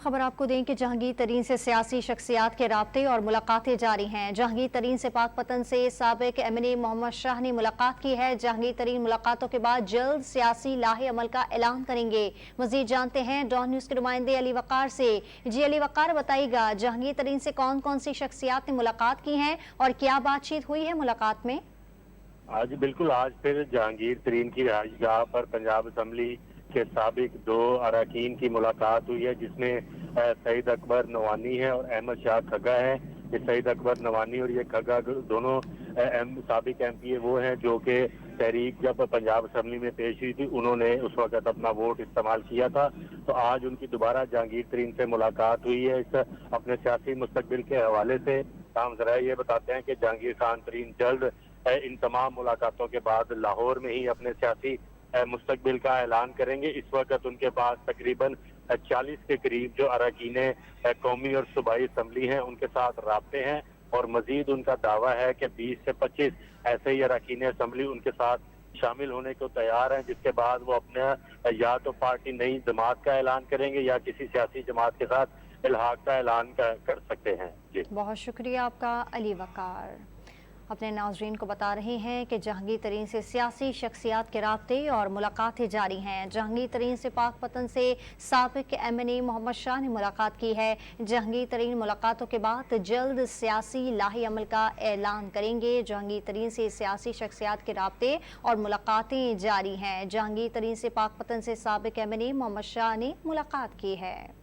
खबर आपको दें कि जहांगीर तरीन से सियासी शख्सियात के राब्ते और मुलाकातें जारी हैं। जहांगीर तरीन से पाकपतन से साबिक एमएनए मोहम्मद शाह ने मुलाकात की है। जहांगीर तरीन मुलाकातों के बाद जल्द सियासी लाहे अमल का ऐलान करेंगे। मजीद जानते हैं डॉन न्यूज के नुमाइंदे अली वकार से। जी अली वकार, बताइएगा जहांगीर तरीन से कौन कौन सी शख्सियात ने मुलाकात की है और क्या बातचीत हुई है मुलाकात में? आज फिर जहांगीर तरीन की रिहाइशगाह पर पंजाब असम्बली के साबिक 2 अरकान की मुलाकात हुई है, जिसमें सईद अकबर नवानी है और अहमद शाह खग्गा है। ये सईद अकबर नवानी और ये खग्गा दोनों साबिक एमपीए वो हैं जो कि तहरीक जब पंजाब असम्बली में पेश हुई थी उन्होंने उस वक्त अपना वोट इस्तेमाल किया था। तो आज उनकी दोबारा जहांगीर तरीन से मुलाकात हुई है इस अपने सियासी मुस्तकबिल के हवाले से। हम जरा ये बताते हैं कि जहांगीर खान तरीन जल्द इन तमाम मुलाकातों के बाद लाहौर में ही अपने सियासी मुस्तकबिल का ऐलान करेंगे। इस वक्त उनके पास तकरीबन 40 के करीब जो अरकान कौमी और सूबाई असम्बली हैं उनके साथ राब्ते हैं और मजीद उनका दावा है कि 20 से 25 ऐसे ही अरकान असम्बली उनके साथ शामिल होने को तैयार हैं, जिसके बाद वो अपने या तो पार्टी नई जमात का ऐलान करेंगे या किसी सियासी जमात के साथ इल्हाक का ऐलान कर सकते हैं। जी बहुत शुक्रिया आपका अली वकार। अपने नाज़रीन को बता रहे हैं कि जहांगीर तरीन से सियासी शख्सियात के राब्ते और मुलाकातें जारी हैं। जहांगीर तरीन से पाकपतन से साबिक एमएनए मोहम्मद शाह ने मुलाकात की है। जहांगीर तरीन मुलाकातों के बाद जल्द सियासी लाही अमल का ऐलान करेंगे। जहांगीर तरीन से सियासी शख्सियात के राब्ते और मुलाकातें जारी हैं। जहांगीर तरीन से पाकपतन से साबिक एमएनए मोहम्मद शाह ने मुलाकात की है।